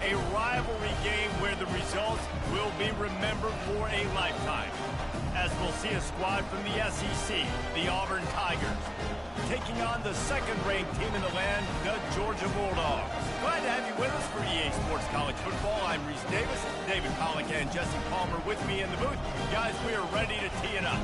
a rivalry game where the results will be remembered for a lifetime. As we'll see a squad from the SEC, the Auburn Tigers, taking on the second-ranked team in the land, the Georgia Bulldogs. Glad to have you with us for EA Sports College Football. I'm Reese Davis, David Pollack, and Jesse Palmer with me in the booth. Guys, we are ready to tee it up.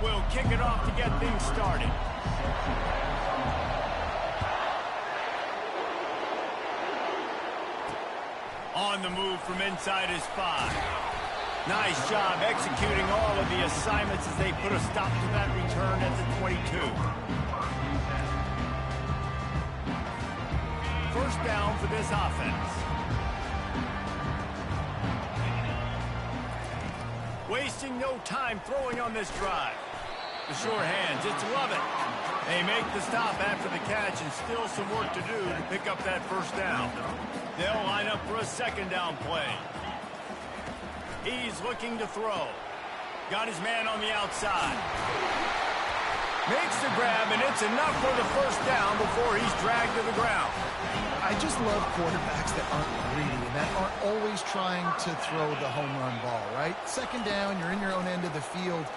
Will kick it off to get things started. On the move from inside his 5. Nice job executing all of the assignments as they put a stop to that return at the 22. First down for this offense. Wasting no time throwing on this drive. The sure hands, it's love it. They make the stop after the catch and still some work to do to pick up that first down. They'll line up for a second down play. He's looking to throw. Got his man on the outside. Makes the grab, and it's enough for the first down before he's dragged to the ground. I just love quarterbacks that aren't greedy and that aren't always trying to throw the home run ball, right? Second down, you're in your own end of the field.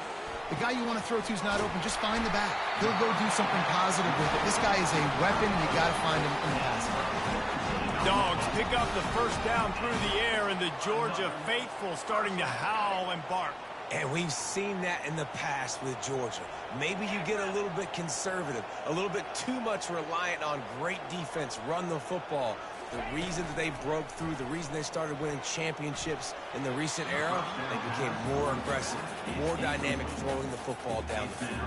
The guy you want to throw to is not open. Just find the back. He'll go do something positive with it. This guy is a weapon, and you got to find him in the passing. Dogs pick up the first down through the air, and the Georgia faithful starting to howl and bark. And we've seen that in the past with Georgia. Maybe you get a little bit conservative, a little bit too much reliant on great defense, run the football. The reason that they broke through, the reason they started winning championships in the recent era, they became more aggressive, more dynamic throwing the football down the field.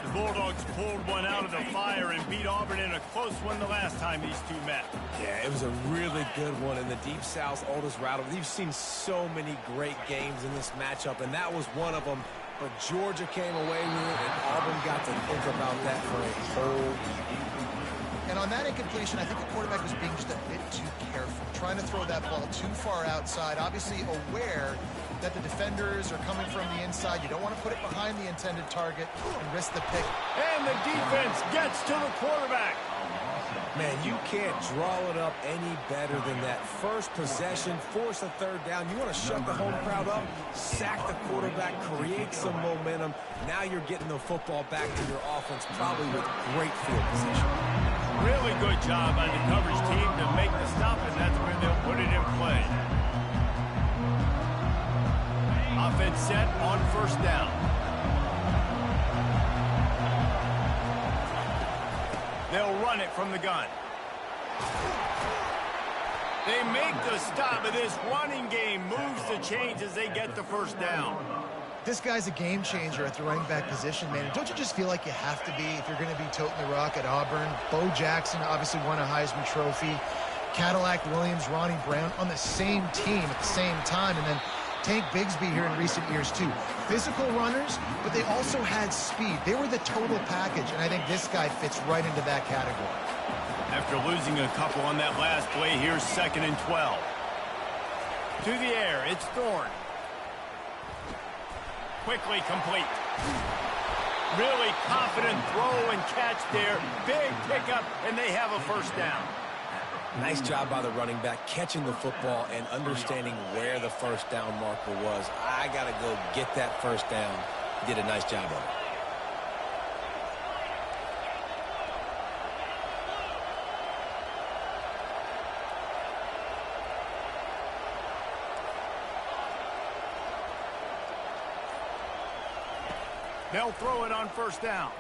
The Bulldogs pulled one out of the fire and beat Auburn in a close one the last time these two met. Yeah, it was a really good one in the Deep South's oldest rivalry. You've seen so many great games in this matchup, and that was one of them. But Georgia came away with it, and Auburn got to think about that for a whole year. And on that incompletion, I think the quarterback was being just a bit too careful, trying to throw that ball too far outside, obviously aware that the defenders are coming from the inside. You don't want to put it behind the intended target and risk the pick. And the defense gets to the quarterback. Man, you can't draw it up any better than that. First possession, force a third down. You want to shut the home crowd up, sack the quarterback, create some momentum. Now you're getting the football back to your offense, probably with great field position. Really good job by the coverage team to make the stop, and that's where they'll put it in play. Offense set on first down. They'll run it from the gun. They make the stop, but this running game moves the chains as they get the first down. This guy's a game changer at the running back position, man. Don't you just feel like you have to be if you're going to be toting the rock at Auburn? Bo Jackson obviously won a Heisman Trophy. Cadillac Williams, Ronnie Brown on the same team at the same time. And then Tank Bigsby here in recent years, too. Physical runners, but they also had speed. They were the total package, and I think this guy fits right into that category. After losing a couple on that last play, here's 2nd and 12. To the air, it's Thorne. Quickly complete. Really confident throw and catch there. Big pickup, and they have a first down. Nice job by the running back, catching the football and understanding where the first down marker was. I got to go get that first down. He did a nice job of it. They'll throw it on first down.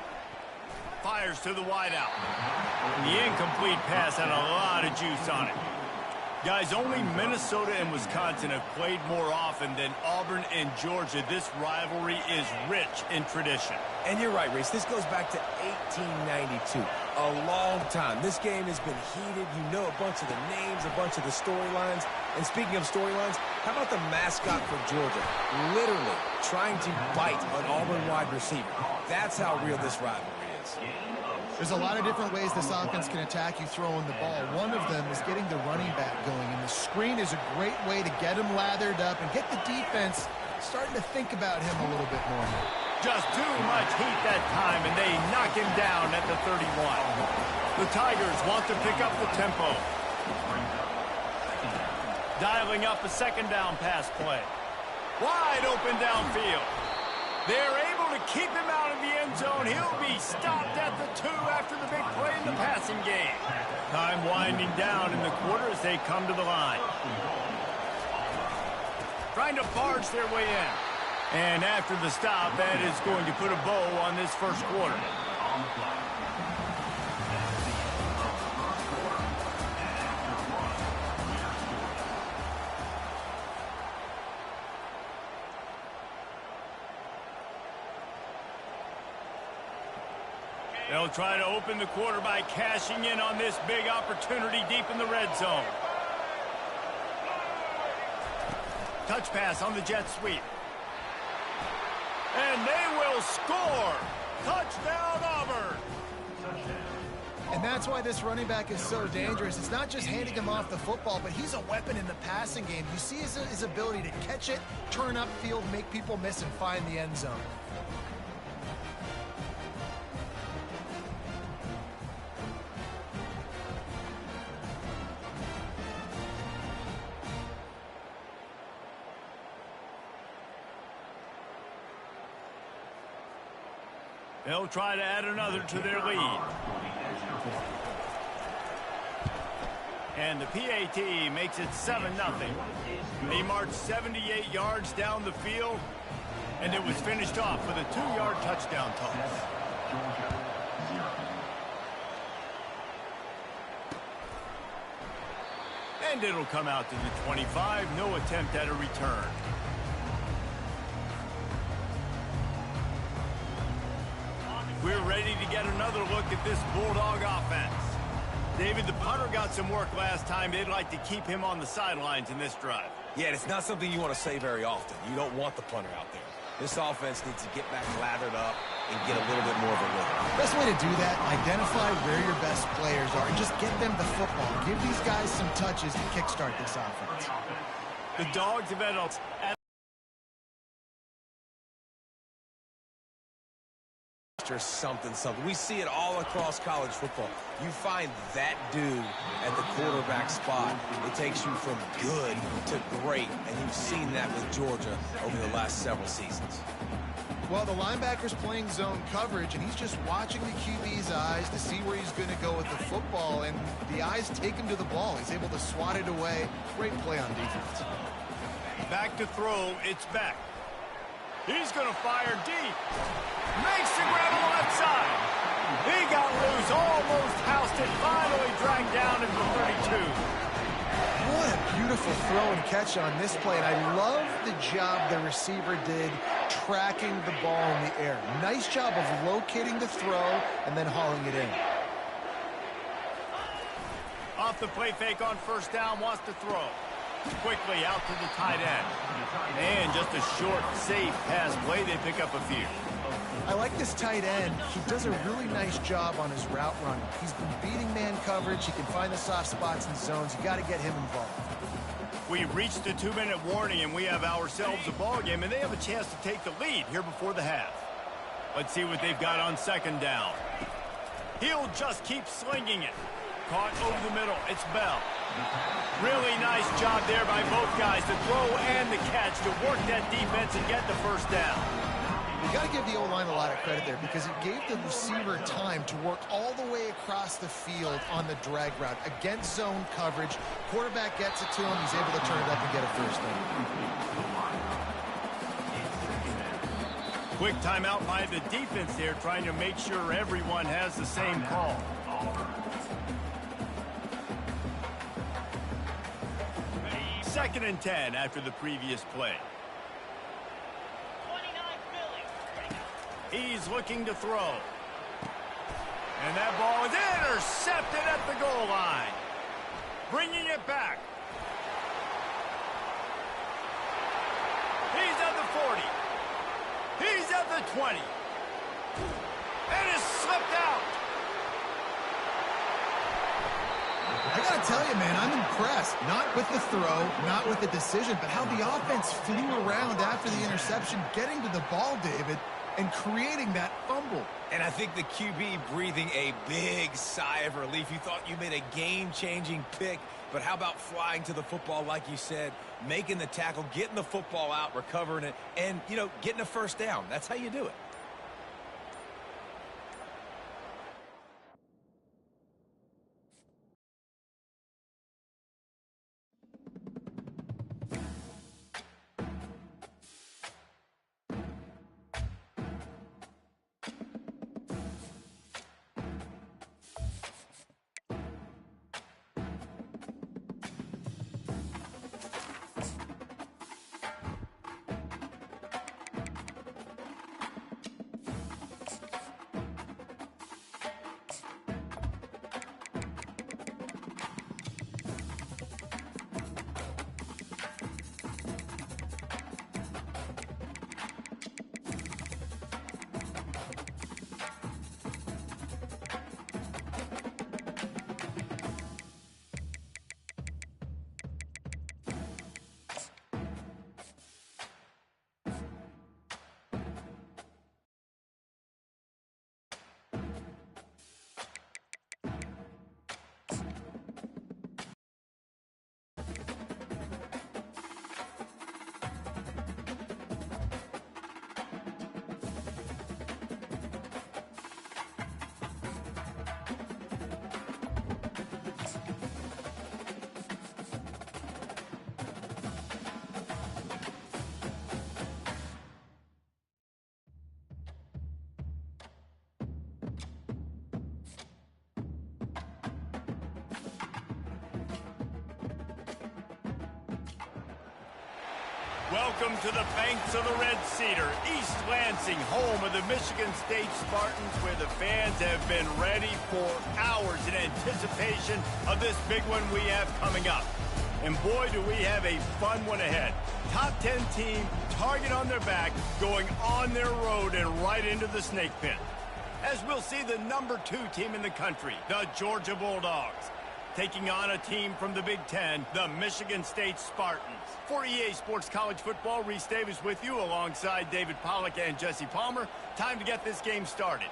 Fires to the wideout. The incomplete pass had a lot of juice on it. Guys, only Minnesota and Wisconsin have played more often than Auburn and Georgia. This rivalry is rich in tradition. And you're right, Reese. This goes back to 1892. A long time. This game has been heated. You know a bunch of the names, a bunch of the storylines. And speaking of storylines, how about the mascot for Georgia? Literally trying to bite an Auburn wide receiver. That's how real this rivalry is. There's a lot of different ways this offense can attack you throwing the ball. One of them is getting the running back going, and the screen is a great way to get him lathered up and get the defense starting to think about him a little bit more. Just too much heat that time, and they knock him down at the 31. The Tigers want to pick up the tempo. Dialing up a second down pass play. Wide open downfield. They're able to keep him out of the end zone. He'll be stopped at the 2 after the big play in the passing game. Time winding down in the quarter as they come to the line. Trying to barge their way in. And after the stop, that is going to put a bow on this first quarter. They'll try to open the quarter by cashing in on this big opportunity deep in the red zone. Touch pass on the jet sweep. And they will score. Touchdown, Auburn. And that's why this running back is so dangerous. It's not just handing him off the football, but he's a weapon in the passing game. You see his ability to catch it, turn upfield, make people miss, and find the end zone. They'll try to add another to their lead. And the PAT makes it 7-0. They marched 78 yards down the field, and it was finished off with a 2-yard touchdown toss. And it'll come out to the 25. No attempt at a return. We're ready to get another look at this Bulldog offense. David, the punter got some work last time. They'd like to keep him on the sidelines in this drive. Yeah, it's not something you want to say very often. You don't want the punter out there. This offense needs to get back lathered up and get a little bit more of a rhythm. Best way to do that, identify where your best players are and just get them the football. Give these guys some touches to kickstart this offense. The Dogs have had something. We see it all across college football. You find that dude at the quarterback spot, it takes you from good to great, and you've seen that with Georgia over the last several seasons. Well, the linebacker's playing zone coverage, and he's just watching the QB's eyes to see where he's going to go with the football, and the eyes take him to the ball. He's able to swat it away. Great play on defense. Back to throw. It's back. He's going to fire deep. Makes the grab on the left side. He got loose, almost housed it, finally dragged down at the 32. What a beautiful throw and catch on this play. And I love the job the receiver did tracking the ball in the air. Nice job of locating the throw and then hauling it in. Off the play fake on first down, wants to throw. Quickly out to the tight end. And just a short, safe pass play. They pick up a few. I like this tight end. He does a really nice job on his route running. He's been beating man coverage. He can find the soft spots and zones. You got to get him involved. We reached the 2-minute warning, and we have ourselves a ball game, and they have a chance to take the lead here before the half. Let's see what they've got on second down. He'll just keep slinging it. Caught over the middle. It's Bell. Really nice job there by both guys to throw and the catch to work that defense and get the first down. You got to give the O-line a lot of credit there because it gave the receiver time to work all the way across the field on the drag route against zone coverage. Quarterback gets it to him. He's able to turn it up and get a first down. Quick timeout by the defense there, trying to make sure everyone has the same call. Second and 10 after the previous play. He's looking to throw. And that ball is intercepted at the goal line. Bringing it back. He's at the 40. He's at the 20. And it's slipped out. I got to tell you, man, I'm impressed. Not with the throw, not with the decision, but how the offense flew around after the interception, getting to the ball, David, and creating that fumble. And I think the QB breathing a big sigh of relief. You thought you made a game-changing pick, but how about flying to the football, like you said, making the tackle, getting the football out, recovering it, and, you know, getting a first down. That's how you do it. Welcome to the banks of the Red Cedar, East Lansing, home of the Michigan State Spartans, where the fans have been ready for hours in anticipation of this big one we have coming up. And boy, do we have a fun one ahead. Top 10 team, target on their back, going on their road and right into the snake pit. As we'll see the number 2 team in the country, the Georgia Bulldogs, taking on a team from the Big Ten, the Michigan State Spartans. For EA Sports College Football, Reese Davis with you alongside David Pollack and Jesse Palmer. Time to get this game started.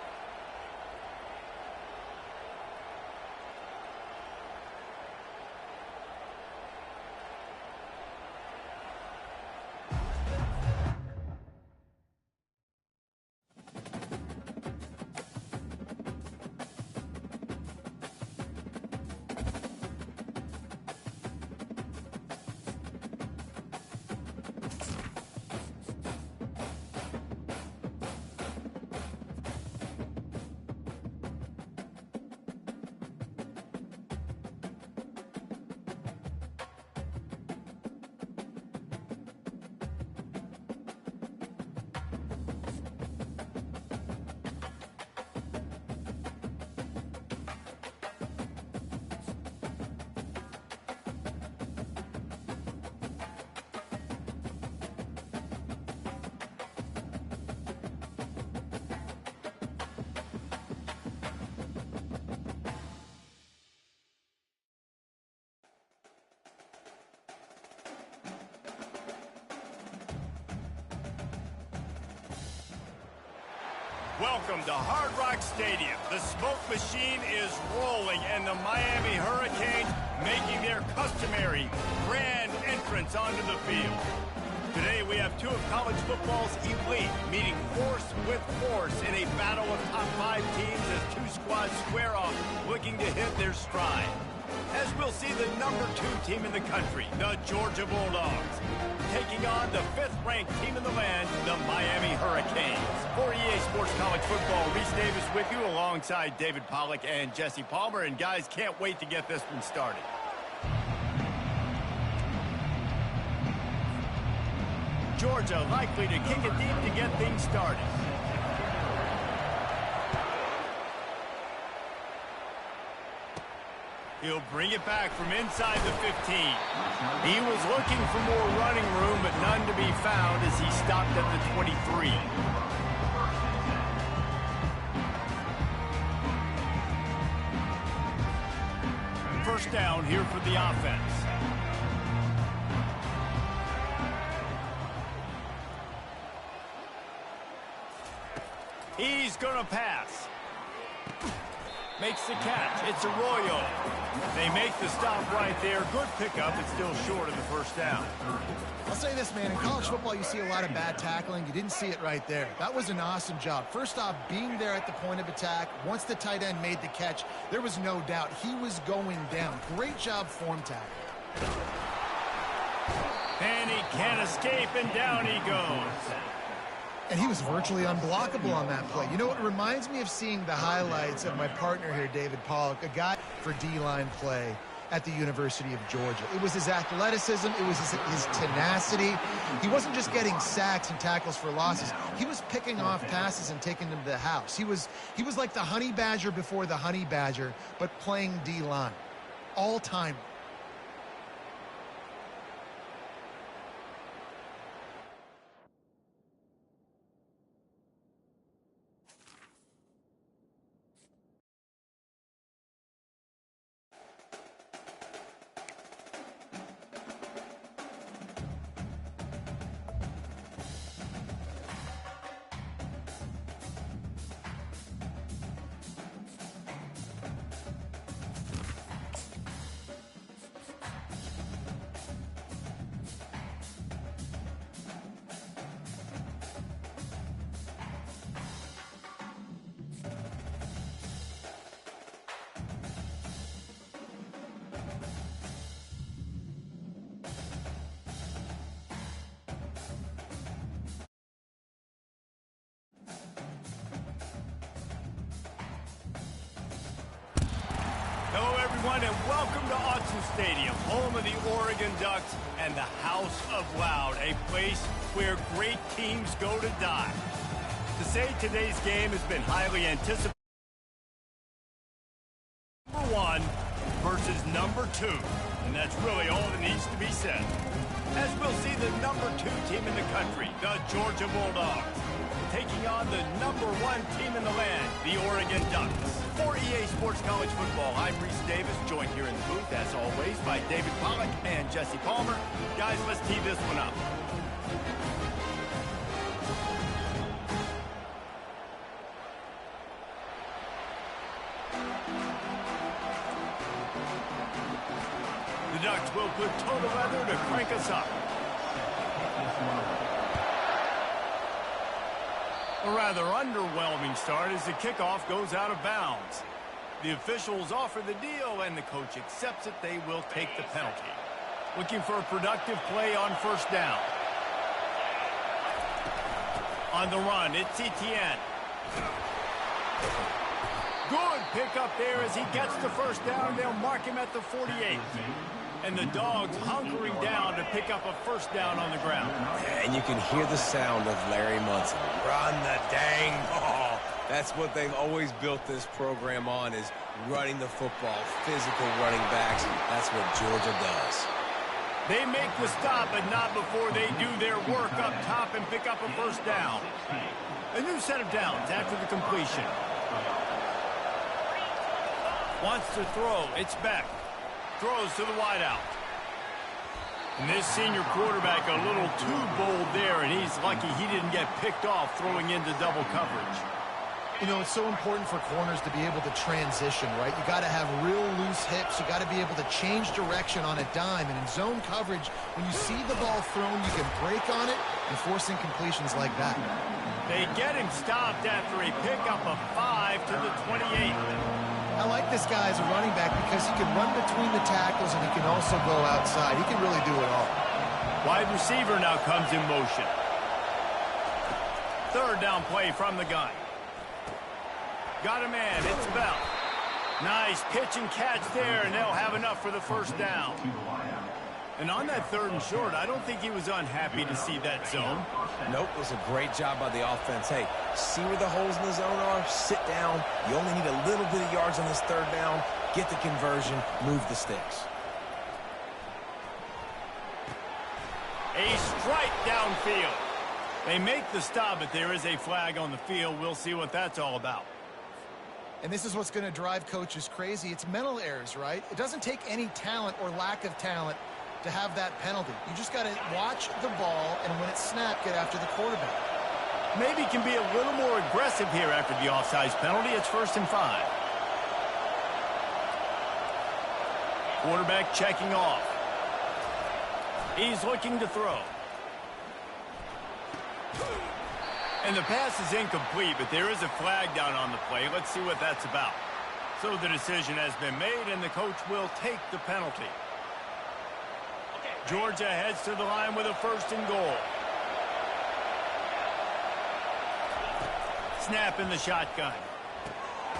Welcome to Hard Rock Stadium. The smoke machine is rolling, and the Miami Hurricanes making their customary grand entrance onto the field. Today, we have 2 of college football's elite meeting force with force in a battle of top 5 teams as 2 squads square off, looking to hit their stride. As we'll see the number 2 team in the country, the Georgia Bulldogs, taking on the 5th-ranked team in the land, the Miami Hurricanes. For EA Sports College Football, Reese Davis with you alongside David Pollack and Jesse Palmer. And guys, can't wait to get this one started. Georgia likely to kick it deep to get things started. He'll bring it back from inside the 15. He was looking for more running room, but none to be found as he stopped at the 23. first down here for the offense. He's going to pass. Makes the catch. It's Arroyo. They make the stop right there. Good pickup. It's still short of the first down. I'll say this, man. In college football, you see a lot of bad tackling. You didn't see it right there. That was an awesome job. First off, being there at the point of attack. Once the tight end made the catch, there was no doubt he was going down. Great job form tackle. And he can't escape, and down he goes. And he was virtually unblockable on that play. You know, it reminds me of seeing the highlights of my partner here, David Pollock, a guy for D-line play at the University of Georgia. It was his athleticism. It was his tenacity. He wasn't just getting sacks and tackles for losses. He was picking off passes and taking them to the house. He was like the honey badger before the honey badger, but playing D-line. All-time. Hello, everyone, and welcome to Autzen Stadium, home of the Oregon Ducks and the House of Loud, a place where great teams go to die. To say today's game has been highly anticipated. Number 1 versus number 2, and that's really all that needs to be said. As we'll see the number 2 team in the country, the Georgia Bulldogs, taking on the number 1 team in the land, the Oregon Ducks. For EA Sports College Football, I'm Reese Davis, joined here in the booth, as always, by David Pollock and Jesse Palmer. Guys, let's tee this one up. The Ducks will put total leather to crank us up. A rather underwhelming start as the kickoff goes out of bounds. The officials offer the deal, and the coach accepts it. They will take the penalty. Looking for a productive play on first down. On the run, it's Etienne. Good pickup there as he gets the first down. They'll mark him at the 48. And the Dogs hunkering down to pick up a first down on the ground. And you can hear the sound of Larry Munson. Run the dang ball. That's what they've always built this program on, is running the football, physical running backs. That's what Georgia does. They make the stop, but not before they do their work up top and pick up a first down. A new set of downs after the completion. Wants to throw. It's Beck. Throws to the wideout. And this senior quarterback a little too bold there, and he's lucky he didn't get picked off throwing into double coverage. You know, it's so important for corners to be able to transition, right? You got to have real loose hips. You got to be able to change direction on a dime. And in zone coverage, when you see the ball thrown, you can break on it and force incompletions like that. They get him stopped after a pickup of 5 to the 28. I like this guy as a running back because he can run between the tackles and he can also go outside. He can really do it all. Wide receiver now comes in motion. Third down play from the gun. Got a man. It's Bell. Nice pitch and catch there, and they'll have enough for the first down. And on that third and short, I don't think he was unhappy to see that zone. Nope, it was a great job by the offense. Hey, see where the holes in the zone are? Sit down. You only need a little bit of yards on this third down. Get the conversion. Move the sticks. A strike downfield. They make the stop, but there is a flag on the field. We'll see what that's all about. And this is what's going to drive coaches crazy. It's mental errors, right? It doesn't take any talent or lack of talent to have that penalty. You just got to watch the ball, and when it's snapped, get after the quarterback. Maybe can be a little more aggressive here after the offsides penalty. It's 1st and 5. Quarterback checking off. He's looking to throw. And the pass is incomplete, but there is a flag down on the play. Let's see what that's about. So the decision has been made, and the coach will take the penalty. Georgia heads to the line with a 1st and goal. Snap in the shotgun.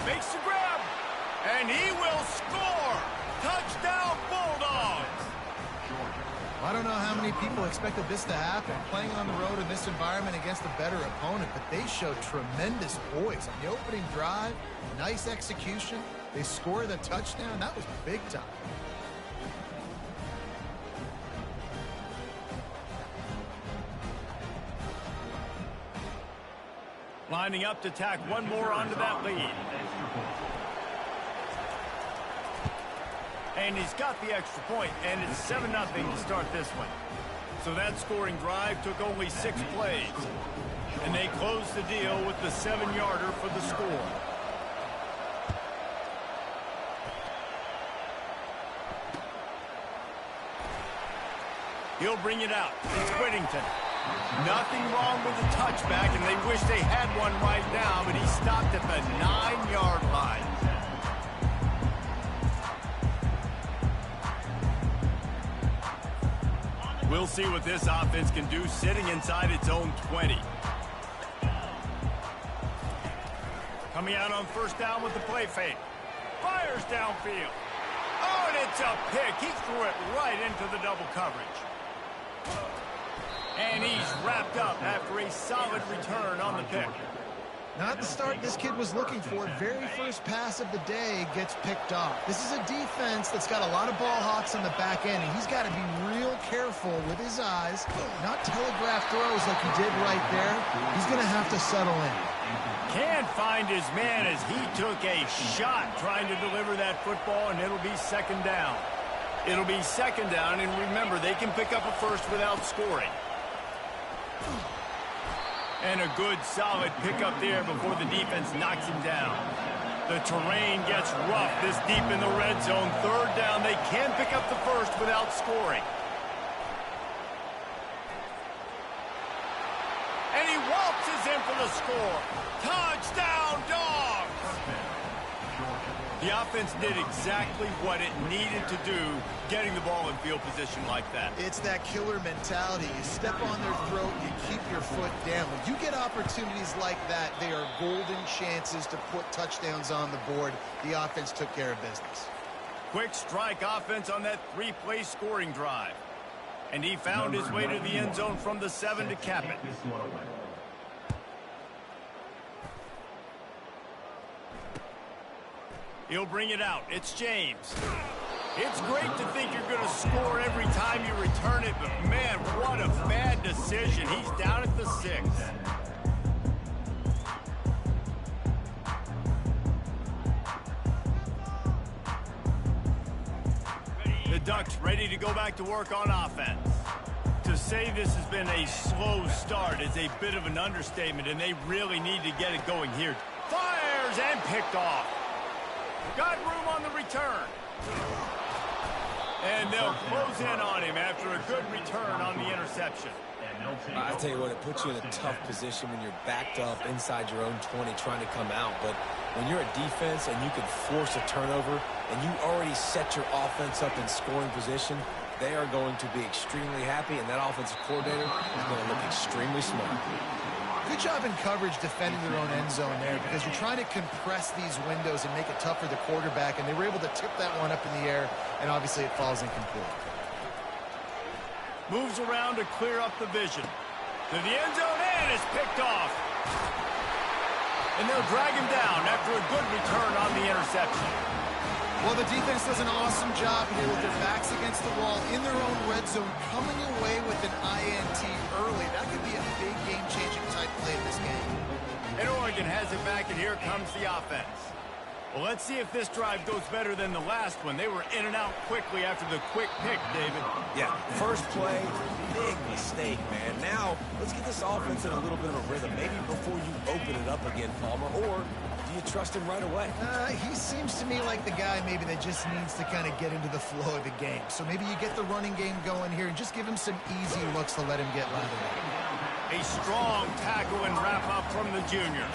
Makes the grab. And he will score. Touchdown, Bulldogs. I don't know how many people expected this to happen. Playing on the road in this environment against a better opponent, but they showed tremendous poise on the opening drive. Nice execution. They scored a touchdown. That was big time. Lining up to tack one more onto that lead. And he's got the extra point, and it's 7-0 to start this one. So that scoring drive took only 6 plays. And they closed the deal with the 7-yarder for the score. He'll bring it out. It's Whittington. Nothing wrong with the touchback, and they wish they had one right now, but he stopped at the 9-yard line. We'll see what this offense can do sitting inside its own 20. Coming out on 1st down with the play fake. Fires downfield. Oh, and it's a pick. He threw it right into the double coverage. And he's wrapped up after a solid return on the pick. Not the start this kid was looking for. Very first pass of the day gets picked off. This is a defense that's got a lot of ball hawks on the back end, and he's got to be real careful with his eyes, not telegraph throws like he did right there. He's going to have to settle in. Can't find his man as he took a shot trying to deliver that football, and it'll be 2nd down. It'll be 2nd down, and remember, they can pick up a first without scoring. And a good, solid pickup there before the defense knocks him down. The terrain gets rough this deep in the red zone. 3rd down, they can pick up the first without scoring. And he waltzes in for the score. Touchdown, Dogs! The offense did exactly what it needed to do, getting the ball in field position like that. It's that killer mentality. You step on their throat, you keep your foot down. When you get opportunities like that, they are golden chances to put touchdowns on the board. The offense took care of business. Quick strike offense on that 3-play scoring drive. And he found his way to the end zone from the 7 to cap it. He'll bring it out. It's James. It's great to think you're going to score every time you return it, but man, what a bad decision. He's down at the 6. The Ducks ready to go back to work on offense. To say this has been a slow start is a bit of an understatement, and they really need to get it going here. Fires and picked off. Got room on the return. And they'll close in on him after a good return on the interception. I tell you what, it puts you in a tough position when you're backed up inside your own 20 trying to come out. But when you're a defense and you can force a turnover and you already set your offense up in scoring position, they are going to be extremely happy, and that offensive coordinator is going to look extremely smart. Good job in coverage defending their own end zone there, because you're trying to compress these windows and make it tough for the quarterback, and they were able to tip that one up in the air, and obviously it falls incomplete. Moves around to clear up the vision. To the end zone, and is picked off. And they'll drag him down after a good return on the interception. Well, the defense does an awesome job here with their backs against the wall in their own red zone, coming away with an INT early. That could be a big game-changing type play in this game. And Oregon has it back, and here comes the offense. Well, let's see if this drive goes better than the last one. They were in and out quickly after the quick pick, David. Yeah, first play, big mistake, man. Now, let's get this offense in a little bit of a rhythm. Maybe before you open it up again, Palmer, or do you trust him right away? He seems to me like the guy maybe that just needs to kind of get into the flow of the game. So maybe you get the running game going here and just give him some easy looks to let him get lateral. A strong tackle and wrap-up from the junior.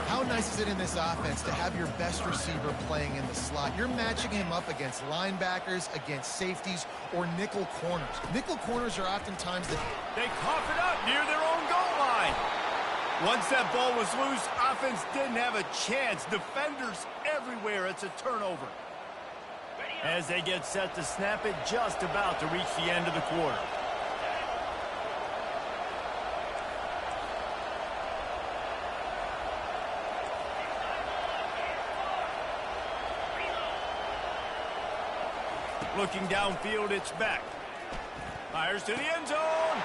How nice is it in this offense to have your best receiver playing in the slot? You're matching him up against linebackers, against safeties, or nickel corners. Nickel corners are oftentimes the... They cough it up near their own goal line. Once that ball was loose, offense didn't have a chance. Defenders everywhere. It's a turnover. As they get set to snap it, just about to reach the end of the quarter. Looking downfield, it's Beck. Fires to the end zone.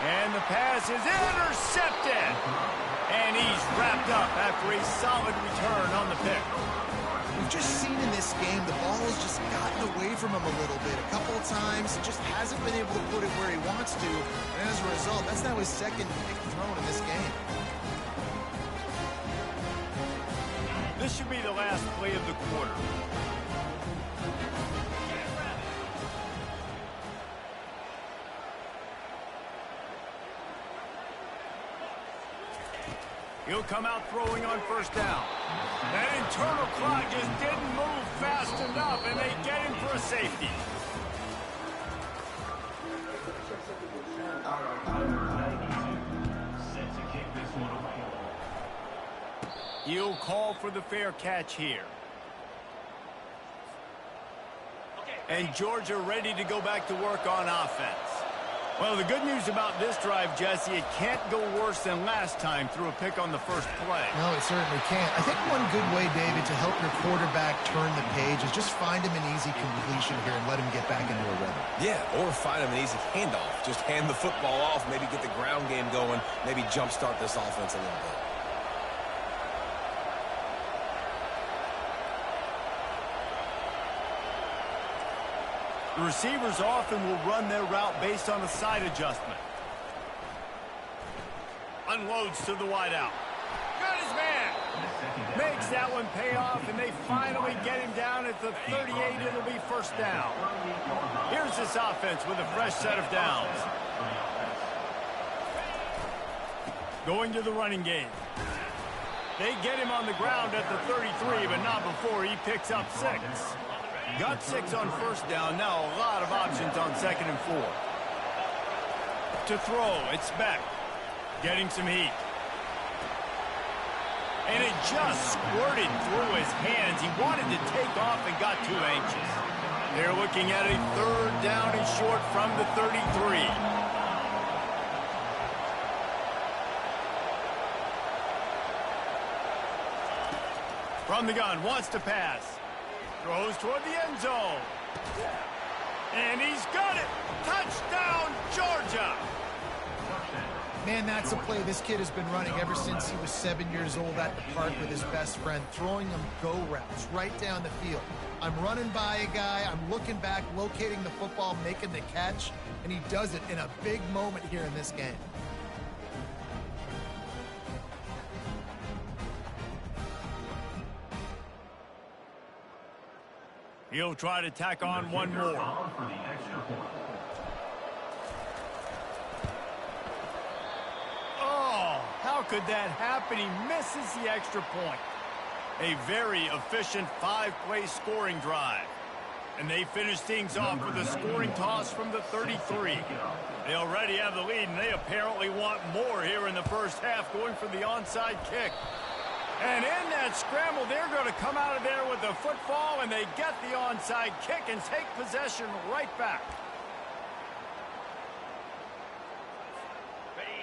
And the pass is intercepted. And he's wrapped up after a solid return on the pick. We've just seen in this game the ball has just gotten away from him a little bit. A couple of times, just hasn't been able to put it where he wants to. And as a result, that's now his second pick thrown in this game. This should be the last play of the quarter. He'll come out throwing on first down. That internal clock just didn't move fast enough, and they get him for a safety. He'll call for the fair catch here. And Georgia ready to go back to work on offense. Well, the good news about this drive, Jesse, it can't go worse than last time through a pick on the first play. No, it certainly can't. I think one good way, David, to help your quarterback turn the page is just find him an easy completion here and let him get back into a rhythm. Yeah, or find him an easy handoff. Just hand the football off, maybe get the ground game going, maybe jumpstart this offense a little bit. The receivers often will run their route based on a side adjustment. Unloads to the wideout. Got his man. Makes that one pay off, and they finally get him down at the 38. It'll be first down. Here's this offense with a fresh set of downs. Going to the running game. They get him on the ground at the 33, but not before he picks up 6. Got 6 on first down. Now a lot of options on 2nd and 4. To throw, it's Beck. Getting some heat. And it just squirted through his hands. He wanted to take off and got too anxious. They're looking at a 3rd down and short from the 33. From the gun, wants to pass. Throws toward the end zone. And he's got it. Touchdown, Georgia. Man, that's a play this kid has been running ever since he was 7 years old at the park with his best friend, throwing them go routes right down the field. I'm running by a guy, I'm looking back, locating the football, making the catch, and he does it in a big moment here in this game. He'll try to tack on one more. Oh, how could that happen? He misses the extra point. A very efficient 5-play scoring drive. And they finish things off with a scoring toss from the 33. They already have the lead, and they apparently want more here in the first half, going for the onside kick. And in that scramble, they're going to come out of there with the football, and they get the onside kick and take possession right back.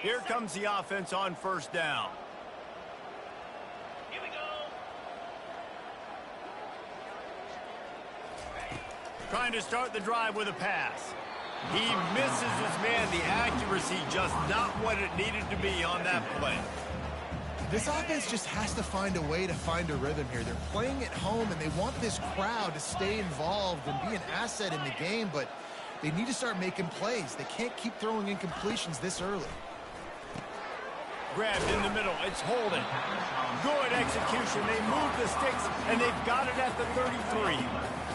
Here comes the offense on first down. Here we go. Trying to start the drive with a pass. He misses his man. The accuracy just not what it needed to be on that play. This offense just has to find a way to find a rhythm here. They're playing at home, and they want this crowd to stay involved and be an asset in the game, but they need to start making plays. They can't keep throwing incompletions this early. Grabbed in the middle. It's Holden. Good execution. They move the sticks, and they've got it at the 33.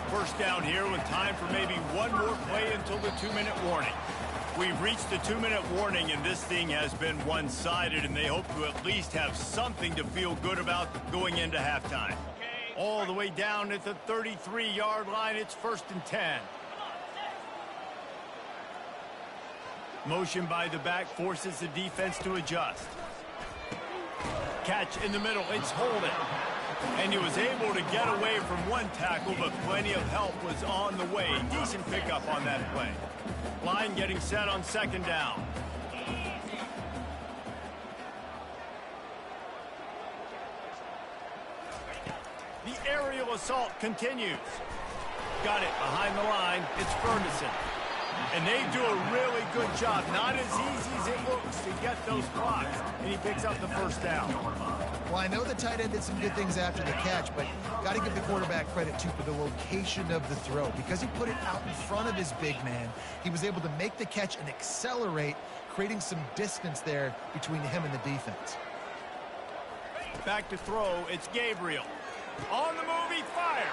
First down here with time for maybe one more play until the 2-minute warning. We've reached the 2-minute warning, and this thing has been one-sided, and they hope to at least have something to feel good about going into halftime. All the way down at the 33-yard line, it's 1st and 10. Motion by the back forces the defense to adjust. Catch in the middle, it's Holden. And he was able to get away from one tackle, but plenty of help was on the way. Decent pickup on that play. Line getting set on 2nd down. The aerial assault continues. Got it behind the line. It's Ferguson. And they do a really good job. Not as easy as it looks to get those blocks. And he picks up the 1st down. Well, I know the tight end did some good things after the catch, but got to give the quarterback credit, too, for the location of the throw. Because he put it out in front of his big man, he was able to make the catch and accelerate, creating some distance there between him and the defense. Back to throw, it's Gabriel. On the move, he fires.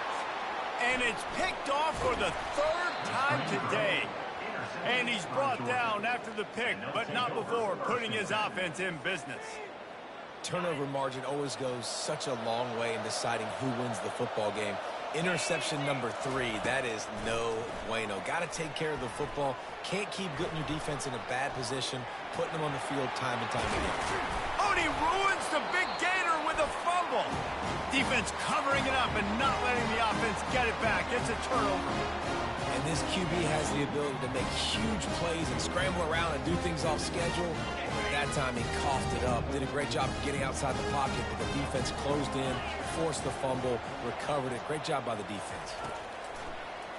And it's picked off for the 3rd time today. And he's brought down after the pick, but not before putting his offense in business. Turnover margin always goes such a long way in deciding who wins the football game. Interception number 3, that is no bueno. Got to take care of the football. Can't keep getting your defense in a bad position, putting them on the field time and time again. Oh, and he ruins the big gator with a fumble. Defense covering it up and not letting the offense get it back. It's a turnover. And this QB has the ability to make huge plays and scramble around and do things off schedule. But that time he coughed it up. Did a great job of getting outside the pocket, but the defense closed in, forced the fumble, recovered it. Great job by the defense.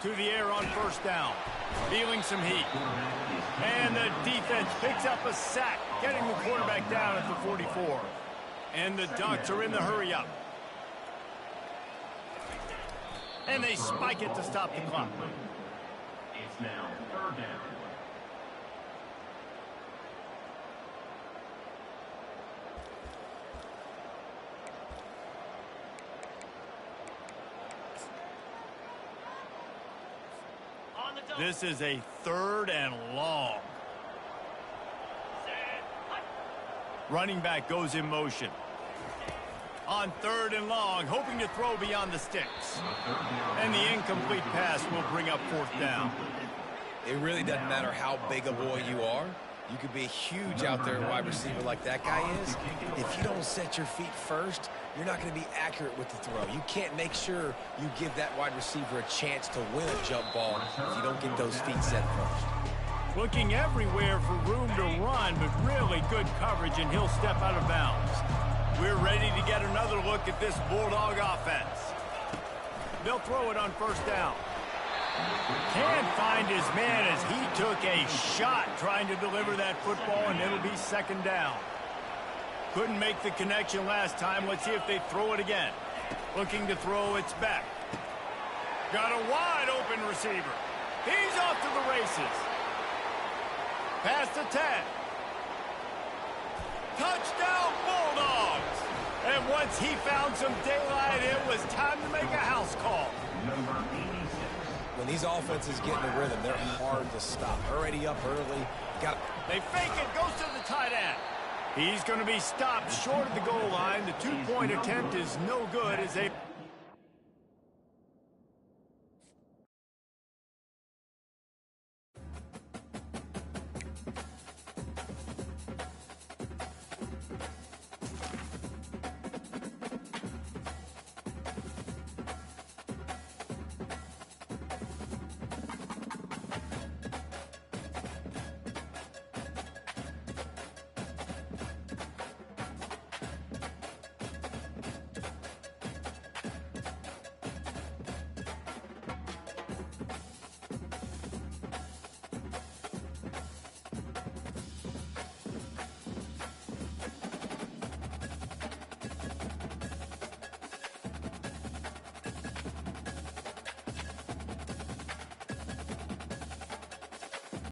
To the air on 1st down. Feeling some heat. And the defense picks up a sack, getting the quarterback down at the 44. And the Ducks are in the hurry-up. And they spike it to stop the clock. It's now 3rd down. This is a 3rd and long. Running back goes in motion. On 3rd and long, hoping to throw beyond the sticks. And the incomplete pass will bring up 4th down. It really doesn't matter how big a boy you are. You could be huge out there, wide receiver like that guy is. If you don't set your feet first, you're not going to be accurate with the throw. You can't make sure you give that wide receiver a chance to win a jump ball if you don't get those feet set first. Looking everywhere for room to run, but really good coverage, and he'll step out of bounds. We're ready to get another look at this Bulldog offense. They'll throw it on 1st down. Can't find his man as he took a shot trying to deliver that football, and it'll be 2nd down. Couldn't make the connection last time. Let's see if they throw it again. Looking to throw, it's back. Got a wide open receiver. He's off to the races. Past the 10. Touchdown Bulldogs! And once he found some daylight, it was time to make a house call. Number 86. When these offenses get in a rhythm, they're hard to stop. Already up early. They fake it, goes to the tight end. He's going to be stopped short of the goal line. The 2-point attempt is no good as they...